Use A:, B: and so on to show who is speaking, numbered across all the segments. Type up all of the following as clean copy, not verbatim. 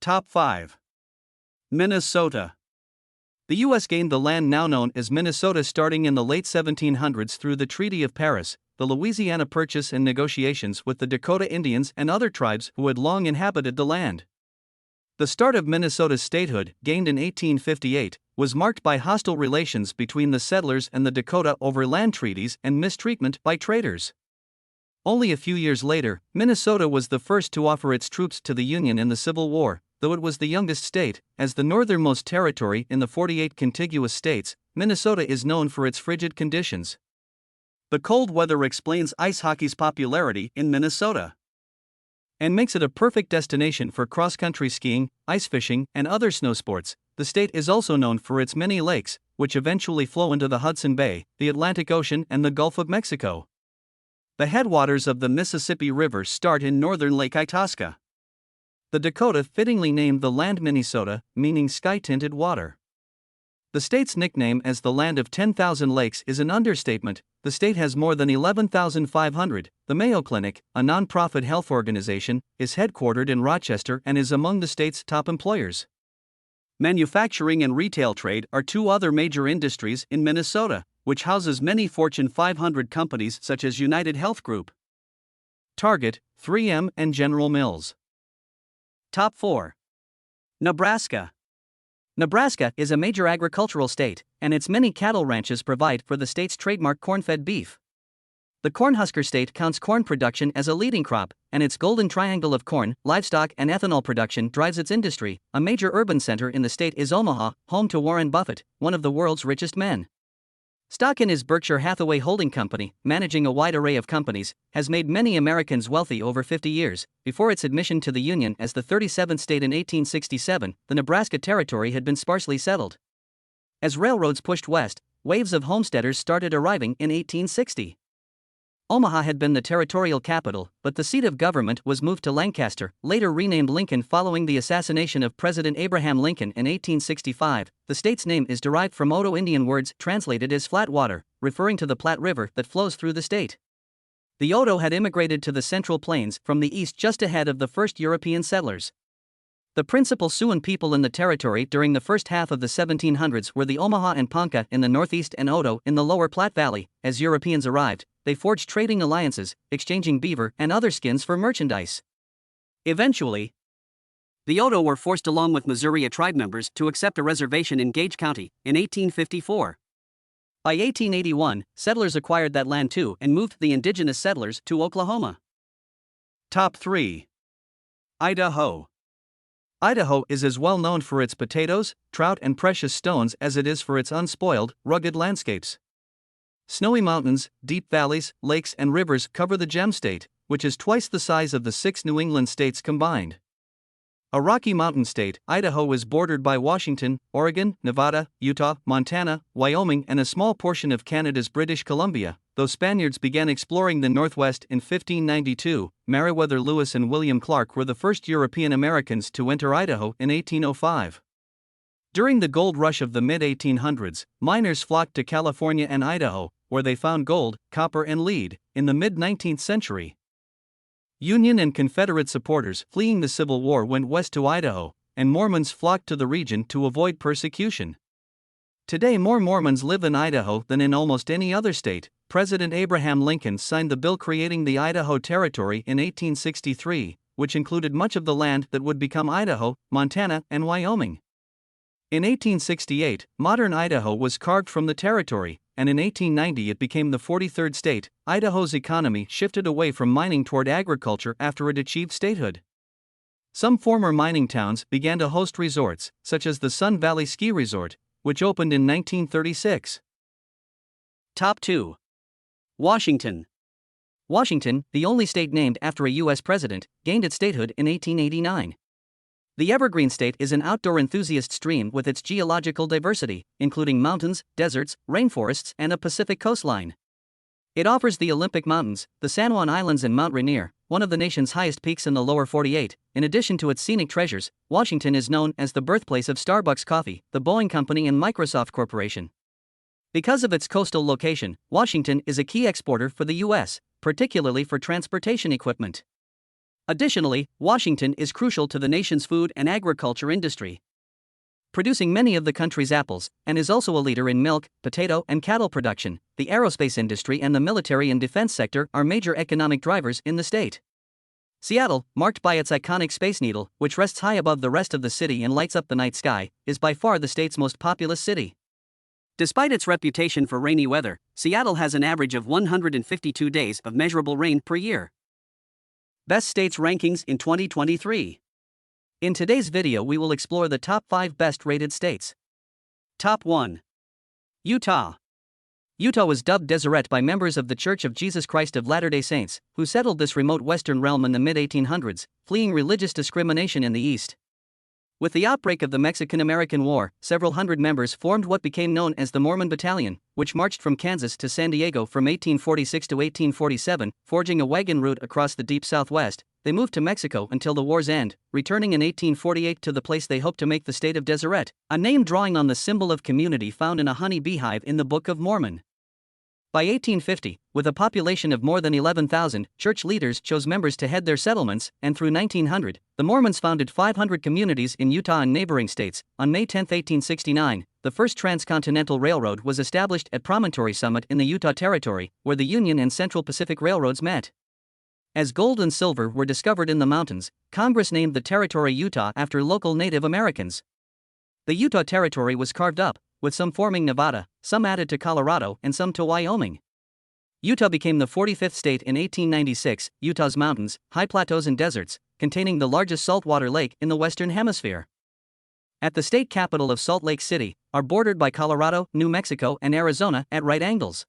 A: Top 5. Minnesota. The U.S. gained the land now known as Minnesota starting in the late 1700s through the Treaty of Paris, the Louisiana Purchase, and negotiations with the Dakota Indians and other tribes who had long inhabited the land. The start of Minnesota's statehood, gained in 1858, was marked by hostile relations between the settlers and the Dakota over land treaties and mistreatment by traders. Only a few years later, Minnesota was the first to offer its troops to the Union in the Civil War, though it was the youngest state. As the northernmost territory in the 48 contiguous states, Minnesota is known for its frigid conditions. The cold weather explains ice hockey's popularity in Minnesota and makes it a perfect destination for cross-country skiing, ice fishing, and other snow sports. The state is also known for its many lakes, which eventually flow into the Hudson Bay, the Atlantic Ocean, and the Gulf of Mexico. The headwaters of the Mississippi River start in northern Lake Itasca. The Dakota fittingly named the land Minnesota, meaning sky-tinted water. The state's nickname as the land of 10,000 lakes is an understatement. The state has more than 11,500. The Mayo Clinic, a non-profit health organization, is headquartered in Rochester and is among the state's top employers. Manufacturing and retail trade are two other major industries in Minnesota, which houses many Fortune 500 companies such as United Health Group, Target, 3M, and General Mills. Top 4. Nebraska. Nebraska is a major agricultural state, and its many cattle ranches provide for the state's trademark corn-fed beef. The Cornhusker state counts corn production as a leading crop, and its golden triangle of corn, livestock, and ethanol production drives its industry. A major urban center in the state is Omaha, home to Warren Buffett, one of the world's richest men. Stock in his Berkshire Hathaway holding company, managing a wide array of companies, has made many Americans wealthy over 50 years. Before its admission to the Union as the 37th state in 1867, the Nebraska Territory had been sparsely settled. As railroads pushed west, waves of homesteaders started arriving in 1860. Omaha had been the territorial capital, but the seat of government was moved to Lancaster, later renamed Lincoln following the assassination of President Abraham Lincoln in 1865. The state's name is derived from Oto Indian words translated as flat water, referring to the Platte River that flows through the state. The Oto had immigrated to the Central Plains from the east just ahead of the first European settlers. The principal Siouan people in the territory during the first half of the 1700s were the Omaha and Ponca in the northeast and Oto in the lower Platte Valley. As Europeans arrived, they forged trading alliances, exchanging beaver and other skins for merchandise. Eventually, the Oto were forced along with Missouri tribe members to accept a reservation in Gage County in 1854. By 1881, settlers acquired that land too and moved the indigenous settlers to Oklahoma. Top 3. Idaho. Idaho is as well known for its potatoes, trout, and precious stones as it is for its unspoiled, rugged landscapes. Snowy mountains, deep valleys, lakes, and rivers cover the gem state, which is twice the size of the 6 New England states combined. A Rocky Mountain state, Idaho is bordered by Washington, Oregon, Nevada, Utah, Montana, Wyoming, and a small portion of Canada's British Columbia. Though Spaniards began exploring the Northwest in 1592, Meriwether Lewis and William Clark were the first European Americans to enter Idaho in 1805. During the gold rush of the mid-1800s, miners flocked to California and Idaho, where they found gold, copper, and lead. In the mid-19th century, Union and Confederate supporters fleeing the Civil War went west to Idaho, and Mormons flocked to the region to avoid persecution. Today, more Mormons live in Idaho than in almost any other state. President Abraham Lincoln signed the bill creating the Idaho Territory in 1863, which included much of the land that would become Idaho, Montana, and Wyoming. In 1868, modern Idaho was carved from the territory, and in 1890 it became the 43rd state. Idaho's economy shifted away from mining toward agriculture after it achieved statehood. Some former mining towns began to host resorts, such as the Sun Valley Ski Resort, which opened in 1936. Top 2. Washington. Washington, the only state named after a U.S. president, gained its statehood in 1889. The Evergreen State is an outdoor enthusiast stream with its geological diversity, including mountains, deserts, rainforests, and a Pacific coastline. It offers the Olympic Mountains, the San Juan Islands, and Mount Rainier, one of the nation's highest peaks in the lower 48. In addition to its scenic treasures, Washington is known as the birthplace of Starbucks Coffee, the Boeing Company, and Microsoft Corporation. Because of its coastal location, Washington is a key exporter for the U.S., particularly for transportation equipment. Additionally, Washington is crucial to the nation's food and agriculture industry, producing many of the country's apples, and is also a leader in milk, potato, and cattle production. The aerospace industry and the military and defense sector are major economic drivers in the state. Seattle, marked by its iconic Space Needle, which rests high above the rest of the city and lights up the night sky, is by far the state's most populous city. Despite its reputation for rainy weather, Seattle has an average of 152 days of measurable rain per year. Best States Rankings in 2023. In today's video we will explore the top 5 best rated states. Top 1. Utah. Utah was dubbed Deseret by members of the Church of Jesus Christ of Latter-day Saints, who settled this remote western realm in the mid-1800s, fleeing religious discrimination in the East. With the outbreak of the Mexican-American War, several hundred members formed what became known as the Mormon Battalion, which marched from Kansas to San Diego from 1846 to 1847, forging a wagon route across the deep Southwest. They moved to Mexico until the war's end, returning in 1848 to the place they hoped to make the state of Deseret, a name drawing on the symbol of community found in a honey beehive in the Book of Mormon. By 1850, with a population of more than 11,000, church leaders chose members to head their settlements, and through 1900, the Mormons founded 500 communities in Utah and neighboring states. On May 10, 1869, the first transcontinental railroad was established at Promontory Summit in the Utah Territory, where the Union and Central Pacific Railroads met. As gold and silver were discovered in the mountains, Congress named the territory Utah after local Native Americans. The Utah Territory was carved up, with some forming Nevada, some added to Colorado, and some to Wyoming. Utah became the 45th state in 1896. Utah's mountains, high plateaus and deserts, containing the largest saltwater lake in the Western Hemisphere. At the state capital of Salt Lake City, are bordered by Colorado, New Mexico, and Arizona at right angles.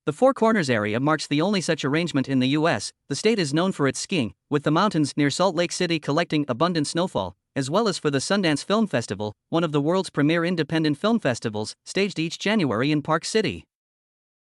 A: The Four Corners area marks the only such arrangement in the U.S. The state is known for its skiing, with the mountains near Salt Lake City collecting abundant snowfall, as well as for the Sundance Film Festival, one of the world's premier independent film festivals, staged each January in Park City.